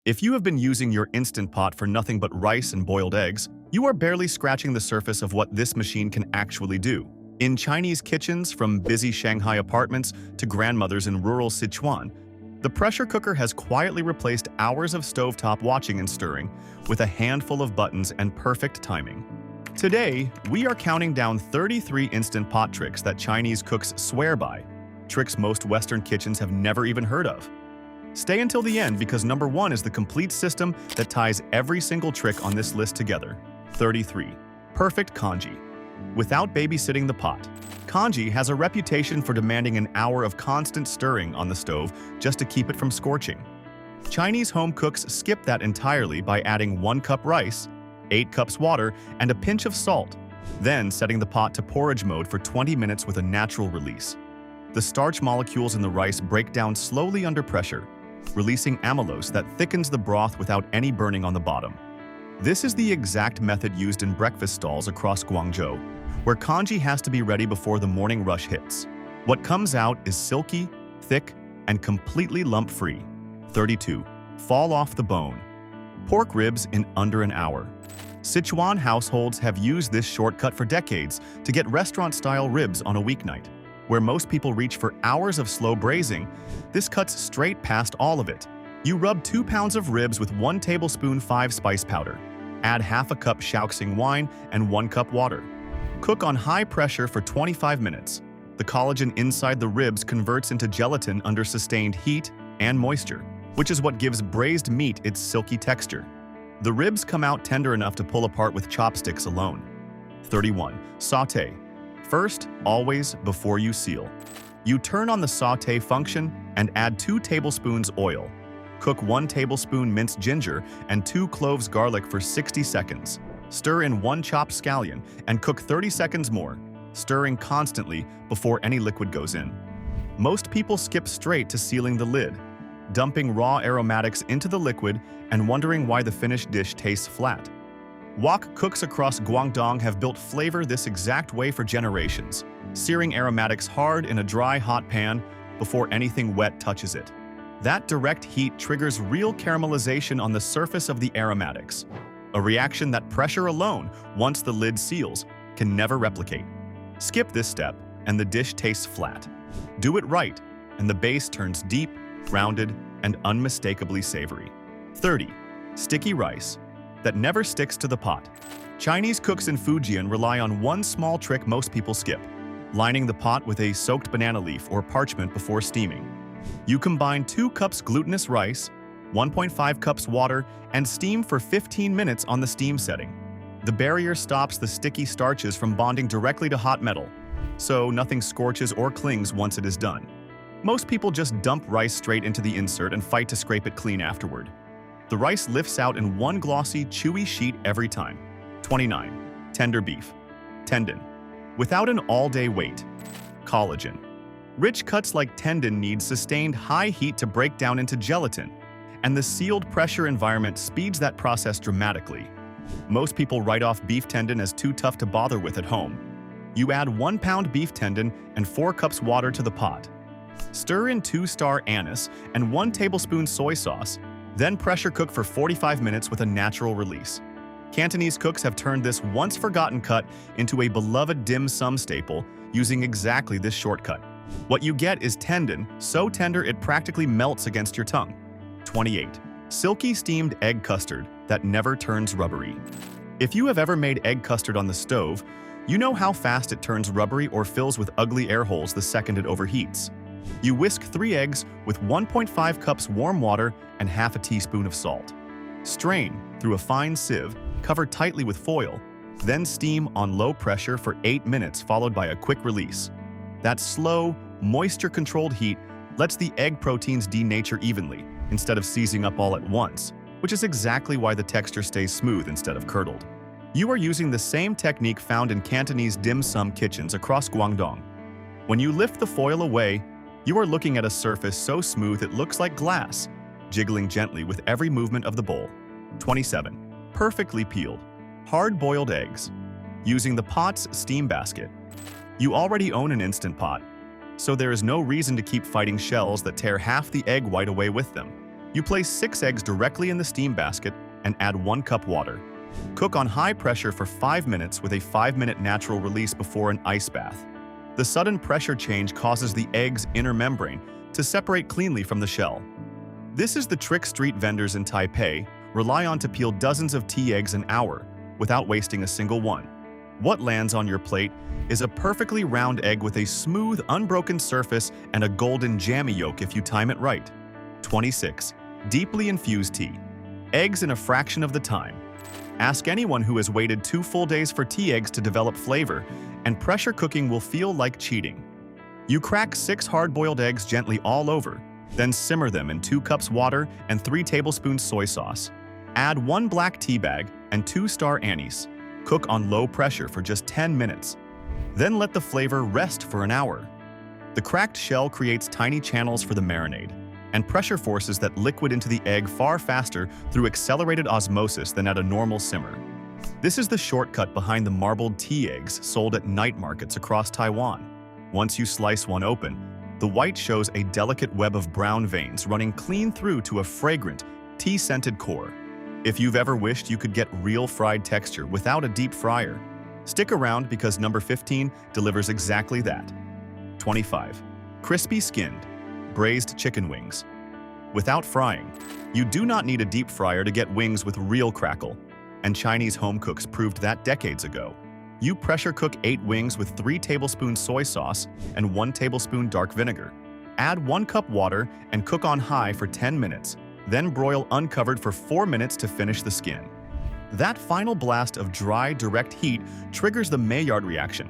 If you have been using your Instant Pot for nothing but rice and boiled eggs, you are barely scratching the surface of what this machine can actually do. In Chinese kitchens, from busy Shanghai apartments to grandmothers in rural Sichuan, the pressure cooker has quietly replaced hours of stovetop watching and stirring with a handful of buttons and perfect timing. Today, we are counting down 33 Instant Pot tricks that Chinese cooks swear by, tricks most Western kitchens have never even heard of. Stay until the end because number 1 is the complete system that ties every single trick on this list together. 33. Perfect congee. Without babysitting the pot. Congee has a reputation for demanding an hour of constant stirring on the stove just to keep it from scorching. Chinese home cooks skip that entirely by adding 1 cup rice, 8 cups water, and a pinch of salt, then setting the pot to porridge mode for 20 minutes with a natural release. The starch molecules in the rice break down slowly under pressure, releasing amylose that thickens the broth without any burning on the bottom. This is the exact method used in breakfast stalls across Guangdong, where congee has to be ready before the morning rush hits. What comes out is silky, thick, and completely lump-free. 32. Fall off the bone. Pork ribs in under an hour. Sichuan households have used this shortcut for decades to get restaurant-style ribs on a weeknight. Where most people reach for hours of slow braising, this cuts straight past all of it. You rub 2 pounds of ribs with 1 tablespoon 5-spice powder. Add half a cup Shaoxing wine and 1 cup water. Cook on high pressure for 25 minutes. The collagen inside the ribs converts into gelatin under sustained heat and moisture, which is what gives braised meat its silky texture. The ribs come out tender enough to pull apart with chopsticks alone. 31. Sauté. First, always, before you seal. You turn on the sauté function and add 2 tablespoons oil. Cook 1 tablespoon minced ginger and 2 cloves garlic for 60 seconds. Stir in 1 chopped scallion and cook 30 seconds more, stirring constantly before any liquid goes in. Most people skip straight to sealing the lid, dumping raw aromatics into the liquid and wondering why the finished dish tastes flat. Wok cooks across Guangdong have built flavor this exact way for generations, searing aromatics hard in a dry, hot pan before anything wet touches it. That direct heat triggers real caramelization on the surface of the aromatics, a reaction that pressure alone, once the lid seals, can never replicate. Skip this step, and the dish tastes flat. Do it right, and the base turns deep, rounded, and unmistakably savory. 30. Sticky rice. That never sticks to the pot. Chinese cooks in Fujian rely on one small trick most people skip: lining the pot with a soaked banana leaf or parchment before steaming. You combine 2 cups glutinous rice, 1.5 cups water, and steam for 15 minutes on the steam setting. The barrier stops the sticky starches from bonding directly to hot metal, so nothing scorches or clings once it is done. Most people just dump rice straight into the insert and fight to scrape it clean afterward. The rice lifts out in 1 glossy, chewy sheet every time. 29. Tender beef. Tendon. Without an all-day wait. Collagen. Rich cuts like tendon need sustained high heat to break down into gelatin, and the sealed pressure environment speeds that process dramatically. Most people write off beef tendon as too tough to bother with at home. You add 1 pound beef tendon and 4 cups water to the pot. Stir in 2-star anise and 1 tablespoon soy sauce, then pressure cook for 45 minutes with a natural release. Cantonese cooks have turned this once-forgotten cut into a beloved dim sum staple using exactly this shortcut. What you get is tendon, so tender it practically melts against your tongue. 28. Silky steamed egg custard that never turns rubbery. If you have ever made egg custard on the stove, you know how fast it turns rubbery or fills with ugly air holes the second it overheats. You whisk 3 eggs with 1.5 cups warm water and half a teaspoon of salt. Strain through a fine sieve, cover tightly with foil, then steam on low pressure for 8 minutes followed by a quick release. That slow, moisture-controlled heat lets the egg proteins denature evenly instead of seizing up all at once, which is exactly why the texture stays smooth instead of curdled. You are using the same technique found in Cantonese dim sum kitchens across Guangdong. When you lift the foil away, you are looking at a surface so smooth it looks like glass, jiggling gently with every movement of the bowl. 27. Perfectly peeled. Hard-boiled eggs. Using the pot's steam basket. You already own an Instant Pot, so there is no reason to keep fighting shells that tear half the egg white away with them. You place 6 eggs directly in the steam basket and add 1 cup water. Cook on high pressure for 5 minutes with a 5-minute natural release before an ice bath. The sudden pressure change causes the egg's inner membrane to separate cleanly from the shell. This is the trick street vendors in Taipei rely on to peel dozens of tea eggs an hour without wasting a single one. What lands on your plate is a perfectly round egg with a smooth, unbroken surface and a golden jammy yolk if you time it right. 26. Deeply infused tea. Eggs in a fraction of the time. Ask anyone who has waited 2 full days for tea eggs to develop flavor, and pressure cooking will feel like cheating. You crack 6 hard-boiled eggs gently all over, then simmer them in 2 cups water and 3 tablespoons soy sauce. Add 1 black tea bag and 2 star anise. Cook on low pressure for just 10 minutes. Then let the flavor rest for an hour. The cracked shell creates tiny channels for the marinade, and pressure forces that liquid into the egg far faster through accelerated osmosis than at a normal simmer. This is the shortcut behind the marbled tea eggs sold at night markets across Taiwan. Once you slice one open, the white shows a delicate web of brown veins running clean through to a fragrant, tea-scented core. If you've ever wished you could get real fried texture without a deep fryer, stick around because number 15 delivers exactly that. 25. Crispy skinned, braised chicken wings. Without frying, you do not need a deep fryer to get wings with real crackle, and Chinese home cooks proved that decades ago. You pressure cook 8 wings with 3 tablespoons soy sauce and 1 tablespoon dark vinegar. Add 1 cup water and cook on high for 10 minutes, then broil uncovered for 4 minutes to finish the skin. That final blast of dry, direct heat triggers the Maillard reaction,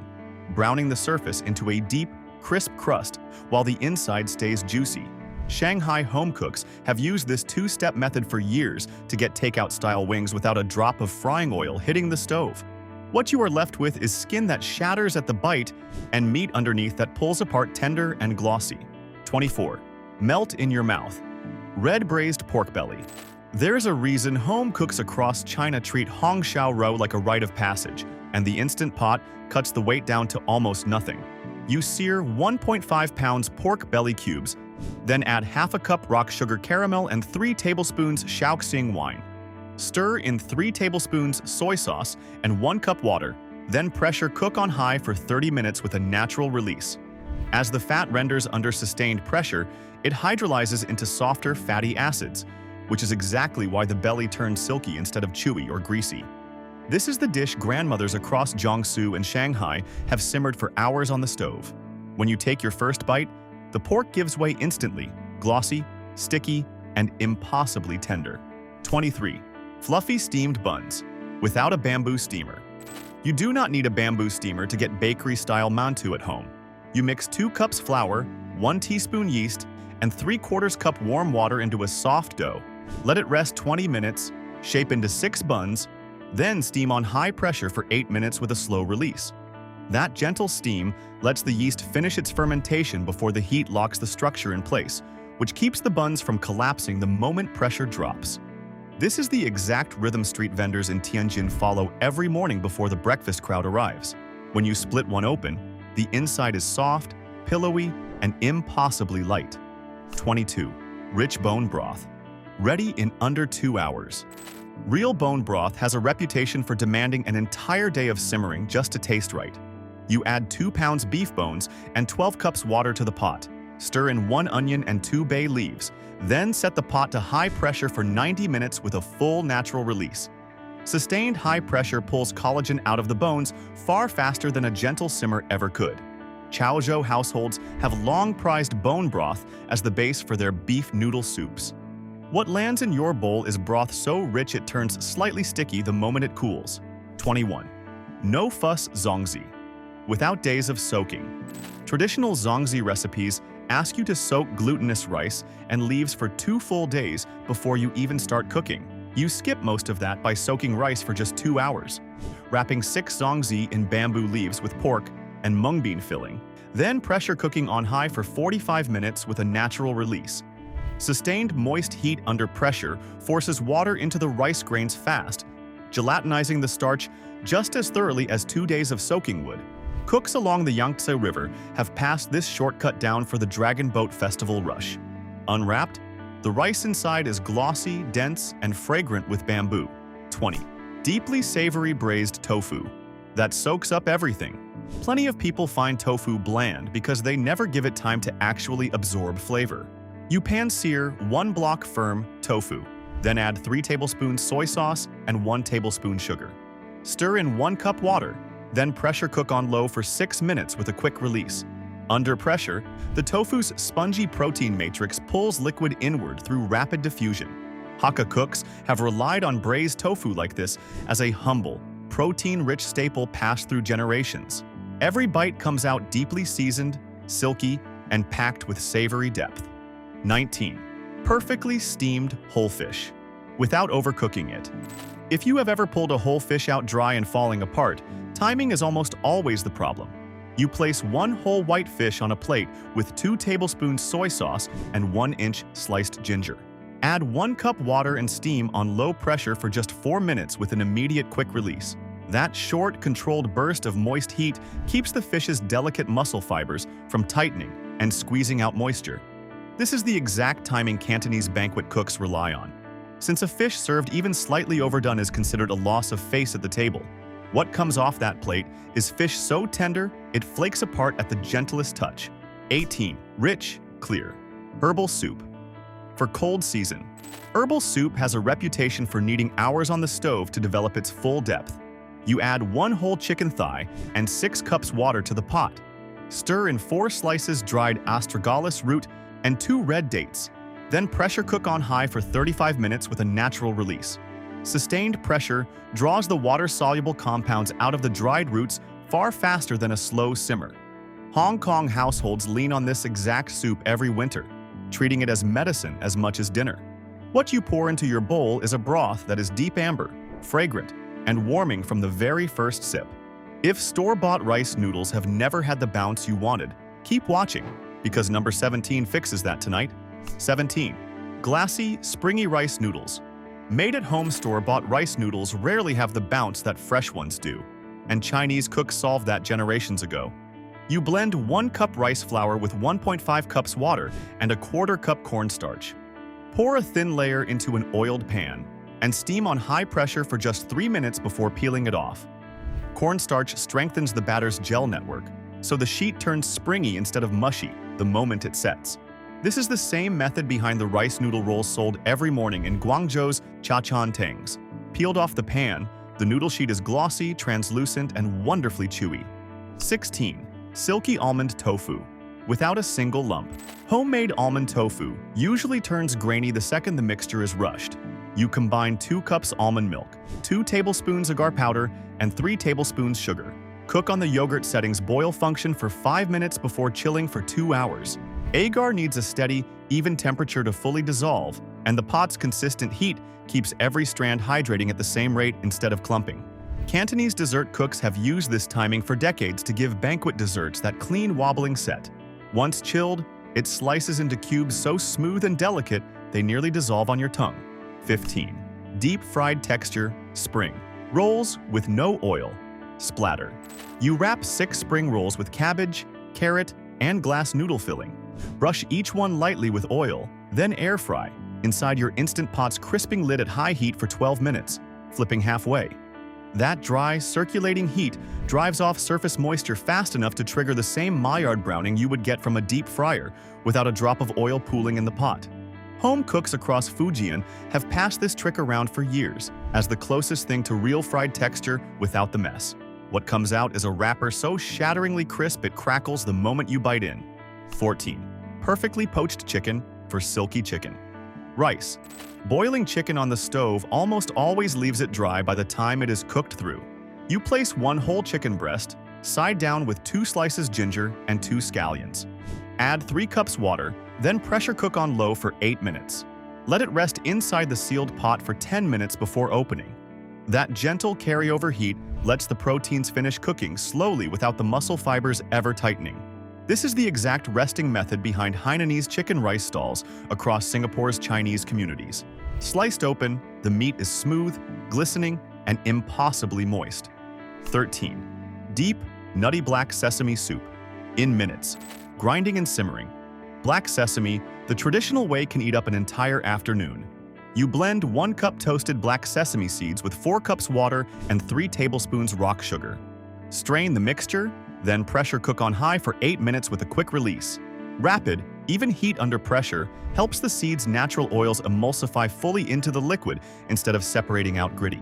browning the surface into a deep, crisp crust while the inside stays juicy. Shanghai home cooks have used this 2-step method for years to get takeout-style wings without a drop of frying oil hitting the stove. What you are left with is skin that shatters at the bite and meat underneath that pulls apart tender and glossy. 24. Melt in your mouth. Red braised pork belly. There's a reason home cooks across China treat hong shao rou like a rite of passage, and the Instant Pot cuts the weight down to almost nothing. You sear 1.5 pounds pork belly cubes, then add half a cup rock sugar caramel and 3 tablespoons Shaoxing wine. Stir in 3 tablespoons soy sauce and 1 cup water, then pressure cook on high for 30 minutes with a natural release. As the fat renders under sustained pressure, it hydrolyzes into softer fatty acids, which is exactly why the belly turns silky instead of chewy or greasy. This is the dish grandmothers across Jiangsu and Shanghai have simmered for hours on the stove. When you take your first bite, the pork gives way instantly, glossy, sticky, and impossibly tender. 23. Fluffy steamed buns. Without a bamboo steamer. You do not need a bamboo steamer to get bakery-style mantou at home. You mix 2 cups flour, 1 teaspoon yeast, and 3/4 cup warm water into a soft dough. Let it rest 20 minutes, shape into 6 buns, then steam on high pressure for 8 minutes with a slow release. That gentle steam lets the yeast finish its fermentation before the heat locks the structure in place, which keeps the buns from collapsing the moment pressure drops. This is the exact rhythm street vendors in Tianjin follow every morning before the breakfast crowd arrives. When you split one open, the inside is soft, pillowy, and impossibly light. 22. Rich bone broth. Ready in under 2 hours. Real bone broth has a reputation for demanding an entire day of simmering just to taste right. You add 2 pounds beef bones and 12 cups water to the pot. Stir in 1 onion and 2 bay leaves. Then set the pot to high pressure for 90 minutes with a full natural release. Sustained high pressure pulls collagen out of the bones far faster than a gentle simmer ever could. Chaozhou households have long prized bone broth as the base for their beef noodle soups. What lands in your bowl is broth so rich it turns slightly sticky the moment it cools. 21. No fuss Zongzi. Without days of soaking. Traditional Zongzi recipes ask you to soak glutinous rice and leaves for 2 full days before you even start cooking. You skip most of that by soaking rice for just 2 hours, wrapping 6 Zongzi in bamboo leaves with pork and mung bean filling, then pressure cooking on high for 45 minutes with a natural release. Sustained moist heat under pressure forces water into the rice grains fast, gelatinizing the starch just as thoroughly as 2 days of soaking would. Cooks along the Yangtze River have passed this shortcut down for the Dragon Boat Festival rush. Unwrapped, The rice inside is glossy, dense, and fragrant with bamboo. 20. Deeply savory braised tofu that soaks up everything. Plenty of people find tofu bland because they never give it time to actually absorb flavor. You pan-sear 1 block firm tofu, then add 3 tablespoons soy sauce and 1 tablespoon sugar. Stir in 1 cup water, then pressure cook on low for 6 minutes with a quick release. Under pressure, the tofu's spongy protein matrix pulls liquid inward through rapid diffusion. Hakka cooks have relied on braised tofu like this as a humble, protein-rich staple passed through generations. Every bite comes out deeply seasoned, silky, and packed with savory depth. 19. Perfectly steamed whole fish, without overcooking it. If you have ever pulled a whole fish out dry and falling apart, timing is almost always the problem. You place 1 whole white fish on a plate with 2 tablespoons soy sauce and 1-inch sliced ginger. Add 1 cup water and steam on low pressure for just 4 minutes with an immediate quick release. That short, controlled burst of moist heat keeps the fish's delicate muscle fibers from tightening and squeezing out moisture. This is the exact timing Cantonese banquet cooks rely on. Since a fish served even slightly overdone is considered a loss of face at the table, what comes off that plate is fish so tender it flakes apart at the gentlest touch. 18. Rich, clear. Herbal soup. For cold season, herbal soup has a reputation for needing hours on the stove to develop its full depth. You add 1 whole chicken thigh and 6 cups water to the pot. Stir in 4 slices dried astragalus root and 2 red dates. Then pressure cook on high for 35 minutes with a natural release. Sustained pressure draws the water-soluble compounds out of the dried roots far faster than a slow simmer. Hong Kong households lean on this exact soup every winter, treating it as medicine as much as dinner. What you pour into your bowl is a broth that is deep amber, fragrant, and warming from the very first sip. If store-bought rice noodles have never had the bounce you wanted, keep watching, because number 17 fixes that tonight. 17. Glassy, springy rice noodles. Made-at-home store-bought rice noodles rarely have the bounce that fresh ones do, and Chinese cooks solved that generations ago. You blend 1 cup rice flour with 1.5 cups water and a 1/4 cup cornstarch. Pour a thin layer into an oiled pan and steam on high pressure for just 3 minutes before peeling it off. Cornstarch strengthens the batter's gel network, so the sheet turns springy instead of mushy the moment it sets. This is the same method behind the rice noodle rolls sold every morning in Guangzhou's Sautéings. Peeled off the pan, the noodle sheet is glossy, translucent, and wonderfully chewy. 16. Silky almond tofu, without a single lump. Homemade almond tofu usually turns grainy the second the mixture is rushed. You combine 2 cups almond milk, 2 tablespoons agar powder, and 3 tablespoons sugar. Cook on the yogurt setting's boil function for 5 minutes before chilling for 2 hours. Agar needs a steady, even temperature to fully dissolve, and the pot's consistent heat keeps every strand hydrating at the same rate instead of clumping. Cantonese dessert cooks have used this timing for decades to give banquet desserts that clean, wobbling set. Once chilled, it slices into cubes so smooth and delicate they nearly dissolve on your tongue. 15. Deep fried texture, spring. Rolls with no oil. Splatter. You wrap 6 spring rolls with cabbage, carrot, and glass noodle filling. Brush each one lightly with oil, then air fry inside your Instant Pot's crisping lid at high heat for 12 minutes, flipping halfway. That dry, circulating heat drives off surface moisture fast enough to trigger the same Maillard browning you would get from a deep fryer without a drop of oil pooling in the pot. Home cooks across Fujian have passed this trick around for years as the closest thing to real fried texture without the mess. What comes out is a wrapper so shatteringly crisp it crackles the moment you bite in. 14. Perfectly poached chicken for silky chicken. Rice. Boiling chicken on the stove almost always leaves it dry by the time it is cooked through. You place 1 whole chicken breast, side down with 2 slices ginger and 2 scallions. Add 3 cups water, then pressure cook on low for 8 minutes. Let it rest inside the sealed pot for 10 minutes before opening. That gentle carryover heat lets the proteins finish cooking slowly without the muscle fibers ever tightening. This is the exact resting method behind Hainanese chicken rice stalls across Singapore's Chinese communities. Sliced open, the meat is smooth, glistening, and impossibly moist. 13. Deep, nutty black sesame soup. In minutes. Grinding and simmering. Black sesame, the traditional way, can eat up an entire afternoon. You blend 1 cup toasted black sesame seeds with 4 cups water and 3 tablespoons rock sugar. Strain the mixture, then pressure cook on high for 8 minutes with a quick release. Rapid, even heat under pressure, helps the seeds' natural oils emulsify fully into the liquid instead of separating out gritty.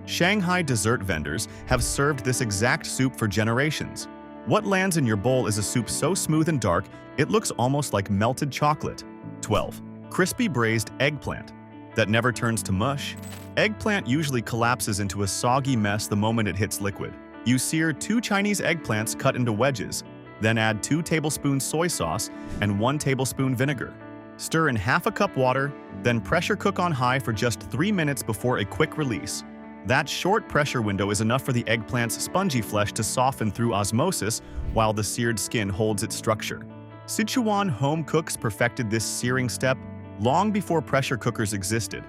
Shanghai dessert vendors have served this exact soup for generations. What lands in your bowl is a soup so smooth and dark, it looks almost like melted chocolate. 12. Crispy braised eggplant. That never turns to mush. Eggplant usually collapses into a soggy mess the moment it hits liquid. You sear 2 Chinese eggplants cut into wedges, then add 2 tablespoons soy sauce and 1 tablespoon vinegar. Stir in half a cup water, then pressure cook on high for just 3 minutes before a quick release. That short pressure window is enough for the eggplant's spongy flesh to soften through osmosis while the seared skin holds its structure. Sichuan home cooks perfected this searing step long before pressure cookers existed.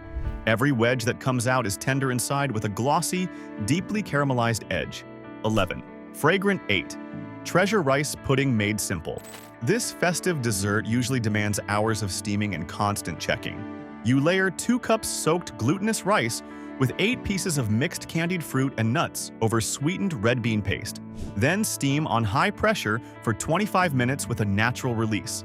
Every wedge that comes out is tender inside with a glossy, deeply caramelized edge. 11. Fragrant 8. Treasure rice pudding made simple. This festive dessert usually demands hours of steaming and constant checking. You layer 2 cups soaked glutinous rice with 8 pieces of mixed candied fruit and nuts over sweetened red bean paste. Then steam on high pressure for 25 minutes with a natural release.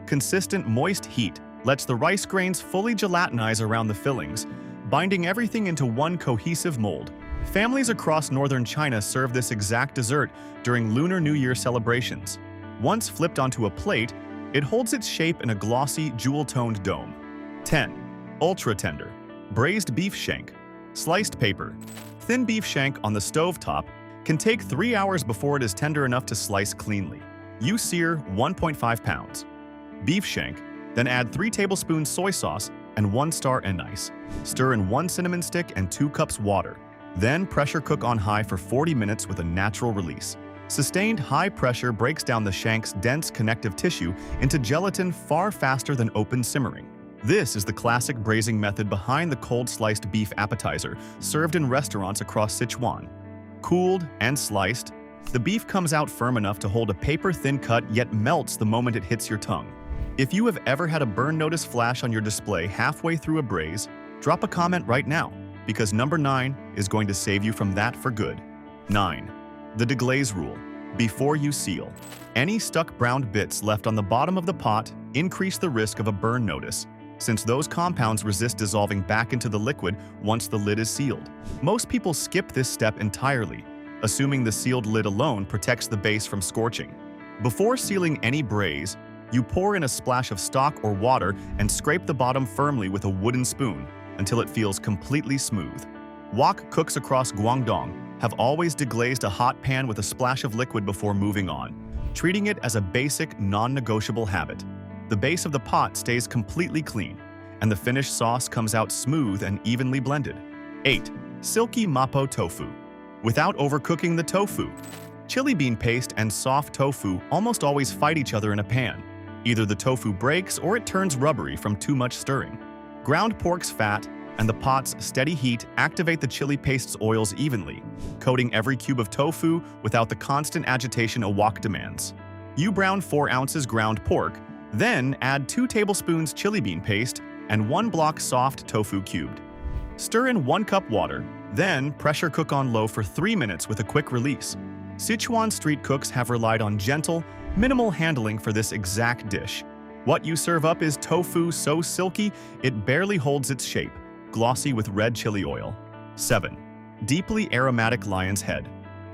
Consistent moist heat lets the rice grains fully gelatinize around the fillings, binding everything into one cohesive mold. Families across northern China serve this exact dessert during Lunar New Year celebrations. Once flipped onto a plate, it holds its shape in a glossy, jewel-toned dome. 10. Ultra tender. Braised beef shank. Sliced paper. Thin beef shank on the stovetop can take 3 hours before it is tender enough to slice cleanly. You sear 1.5 pounds. Beef shank, then add 3 tablespoons soy sauce and 1 star anise. Stir in 1 cinnamon stick and 2 cups water. Then pressure cook on high for 40 minutes with a natural release. Sustained high pressure breaks down the shank's dense connective tissue into gelatin far faster than open simmering. This is the classic braising method behind the cold sliced beef appetizer served in restaurants across Sichuan. Cooled and sliced, the beef comes out firm enough to hold a paper-thin cut yet melts the moment it hits your tongue. If you have ever had a burn notice flash on your display halfway through a braise, drop a comment right now, because number 9 is going to save you from that for good. 9. The deglaze rule. Before you seal, any stuck browned bits left on the bottom of the pot increase the risk of a burn notice, since those compounds resist dissolving back into the liquid once the lid is sealed. Most people skip this step entirely, assuming the sealed lid alone protects the base from scorching. Before sealing any braise, you pour in a splash of stock or water and scrape the bottom firmly with a wooden spoon until it feels completely smooth. Wok cooks across Guangdong have always deglazed a hot pan with a splash of liquid before moving on, treating it as a basic, non-negotiable habit. The base of the pot stays completely clean, and the finished sauce comes out smooth and evenly blended. 8. Silky mapo tofu. Without overcooking the tofu. Chili bean paste and soft tofu almost always fight each other in a pan. Either the tofu breaks or it turns rubbery from too much stirring. Ground pork's fat and the pot's steady heat activate the chili paste's oils evenly, coating every cube of tofu without the constant agitation a wok demands. You brown 4 ounces ground pork, then add 2 tablespoons chili bean paste and 1 block soft tofu cubed. Stir in 1 cup water, then pressure cook on low for 3 minutes with a quick release. Sichuan street cooks have relied on gentle, minimal handling for this exact dish. What you serve up is tofu so silky it barely holds its shape, glossy with red chili oil. 7. Deeply aromatic lion's head.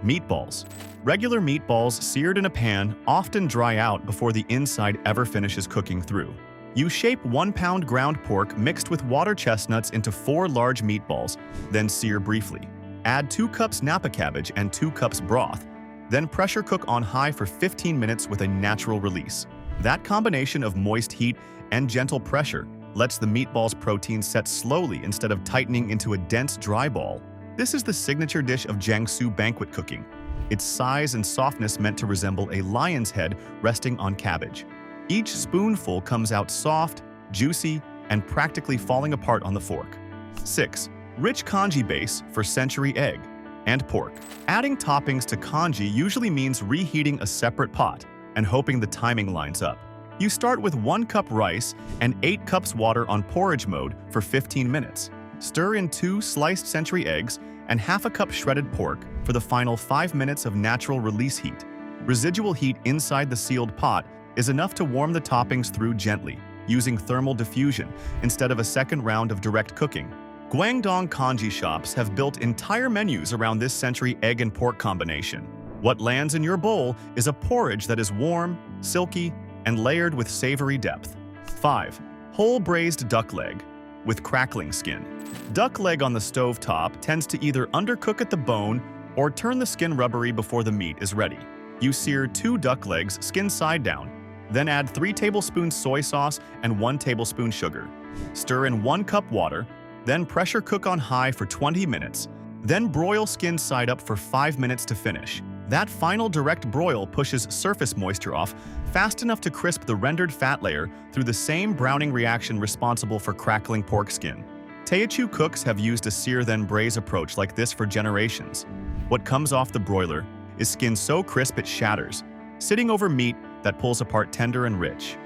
Meatballs. Regular meatballs seared in a pan often dry out before the inside ever finishes cooking through. You shape 1 pound ground pork mixed with water chestnuts into 4 large meatballs, then sear briefly. Add 2 cups Napa cabbage and 2 cups broth, then pressure cook on high for 15 minutes with a natural release. That combination of moist heat and gentle pressure lets the meatball's protein set slowly instead of tightening into a dense dry ball. This is the signature dish of Jiangsu banquet cooking, its size and softness meant to resemble a lion's head resting on cabbage. Each spoonful comes out soft, juicy, and practically falling apart on the fork. 6. Rich congee base for century egg and pork. Adding toppings to congee usually means reheating a separate pot and hoping the timing lines up. You start with 1 cup rice and 8 cups water on porridge mode for 15 minutes. Stir in 2 sliced century eggs and half a cup shredded pork for the final 5 minutes of natural release heat. Residual heat inside the sealed pot is enough to warm the toppings through gently, using thermal diffusion instead of a second round of direct cooking. Guangdong congee shops have built entire menus around this century egg and pork combination. What lands in your bowl is a porridge that is warm, silky, and layered with savory depth. 5. Whole braised duck leg with crackling skin. Duck leg on the stove top tends to either undercook at the bone or turn the skin rubbery before the meat is ready. You sear 2 duck legs skin side down, then add 3 tablespoons soy sauce and 1 tablespoon sugar. Stir in 1 cup water, then pressure cook on high for 20 minutes. Then broil skin side up for 5 minutes to finish. That final direct broil pushes surface moisture off fast enough to crisp the rendered fat layer through the same browning reaction responsible for crackling pork skin. Teochew cooks have used a sear then braise approach like this for generations. What comes off the broiler is skin so crisp it shatters, sitting over meat that pulls apart tender and rich.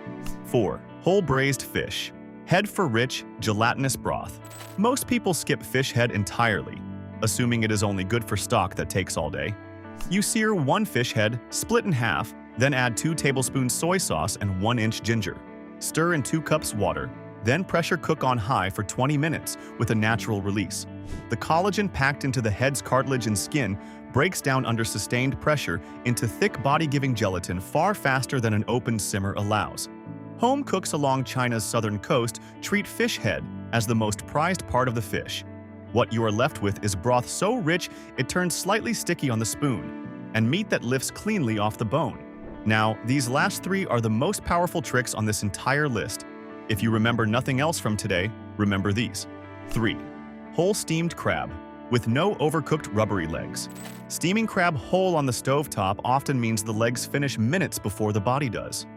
4. Whole braised fish. Head for rich, gelatinous broth. Most people skip fish head entirely, assuming it is only good for stock that takes all day. You sear 1 fish head, split in half, then add 2 tablespoons soy sauce and 1-inch ginger. Stir in 2 cups water, then pressure cook on high for 20 minutes with a natural release. The collagen packed into the head's cartilage and skin breaks down under sustained pressure into thick body-giving gelatin far faster than an open simmer allows. Home cooks along China's southern coast treat fish head as the most prized part of the fish. What you are left with is broth so rich it turns slightly sticky on the spoon, and meat that lifts cleanly off the bone. Now, these last 3 are the most powerful tricks on this entire list. If you remember nothing else from today, remember these. 3. Whole steamed crab, with no overcooked rubbery legs. Steaming crab whole on the stovetop often means the legs finish minutes before the body does.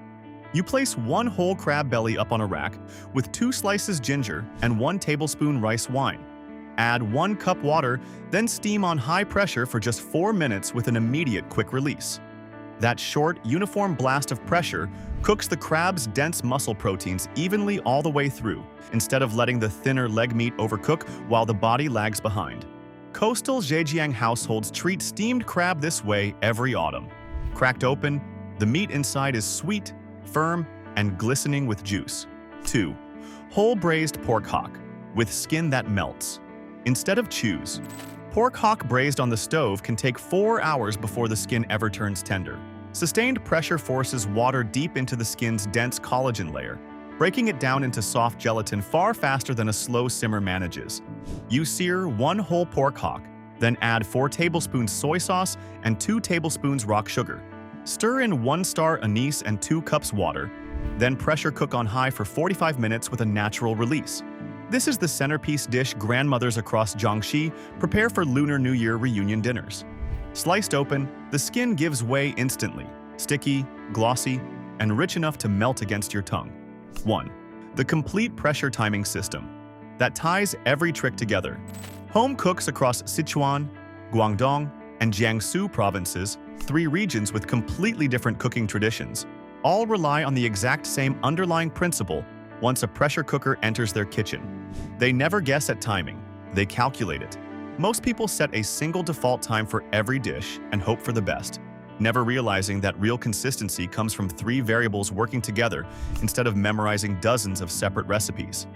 You place 1 whole crab belly up on a rack with 2 slices ginger and 1 tablespoon rice wine. Add 1 cup water, then steam on high pressure for just 4 minutes with an immediate quick release. That short, uniform blast of pressure cooks the crab's dense muscle proteins evenly all the way through, instead of letting the thinner leg meat overcook while the body lags behind. Coastal Zhejiang households treat steamed crab this way every autumn. Cracked open, the meat inside is sweet, firm, and glistening with juice. 2. Whole braised pork hock, with skin that melts. Instead of chews, pork hock braised on the stove can take 4 hours before the skin ever turns tender. Sustained pressure forces water deep into the skin's dense collagen layer, breaking it down into soft gelatin far faster than a slow simmer manages. You sear 1 whole pork hock, then add 4 tablespoons soy sauce and 2 tablespoons rock sugar. Stir in 1 star anise and 2 cups water, then pressure cook on high for 45 minutes with a natural release. This is the centerpiece dish grandmothers across Jiangsu prepare for Lunar New Year reunion dinners. Sliced open, the skin gives way instantly, sticky, glossy, and rich enough to melt against your tongue. 1. The complete pressure timing system that ties every trick together. Home cooks across Sichuan, Guangdong, and Jiangsu provinces, 3 regions with completely different cooking traditions, all rely on the exact same underlying principle once a pressure cooker enters their kitchen. They never guess at timing, they calculate it. Most people set a single default time for every dish and hope for the best, never realizing that real consistency comes from 3 variables working together instead of memorizing dozens of separate recipes.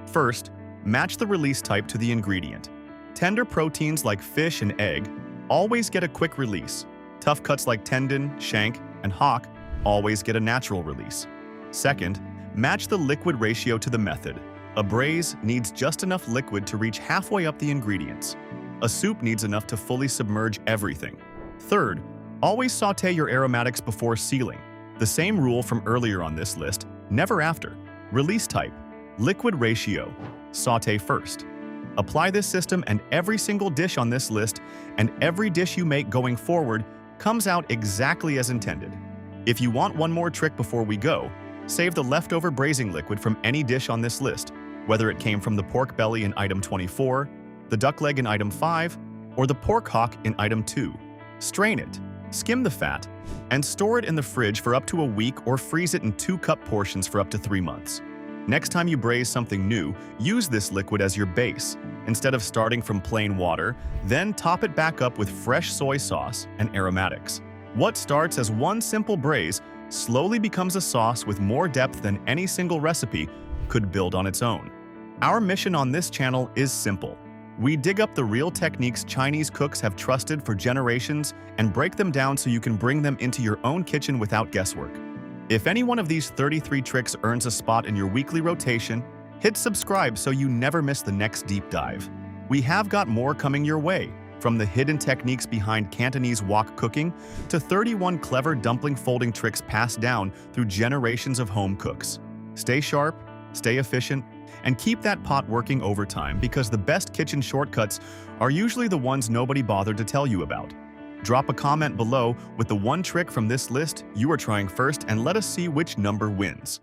First, match the release type to the ingredient. Tender proteins like fish and egg always get a quick release. Tough cuts like tendon, shank, and hock always get a natural release. Second, match the liquid ratio to the method. A braise needs just enough liquid to reach halfway up the ingredients. A soup needs enough to fully submerge everything. Third, always sauté your aromatics before sealing. The same rule from earlier on this list, never after. Release type, liquid ratio, sauté first. Apply this system and every single dish on this list and every dish you make going forward comes out exactly as intended. If you want one more trick before we go, save the leftover braising liquid from any dish on this list, whether it came from the pork belly in item 24, the duck leg in item 5, or the pork hock in item 2. Strain it, Skim the fat and store it in the fridge for up to a week or freeze it in 2-cup portions for up to 3 months. Next time you braise something new, use this liquid as your base. Instead of starting from plain water, then top it back up with fresh soy sauce and aromatics. What starts as one simple braise slowly becomes a sauce with more depth than any single recipe could build on its own. Our mission on this channel is simple. We dig up the real techniques Chinese cooks have trusted for generations and break them down so you can bring them into your own kitchen without guesswork. If any one of these 33 tricks earns a spot in your weekly rotation, hit subscribe so you never miss the next deep dive. We have got more coming your way, from the hidden techniques behind Cantonese wok cooking to 31 clever dumpling folding tricks passed down through generations of home cooks. Stay sharp, stay efficient, and keep that pot working overtime because the best kitchen shortcuts are usually the ones nobody bothered to tell you about. Drop a comment below with the one trick from this list you are trying first and let us see which number wins.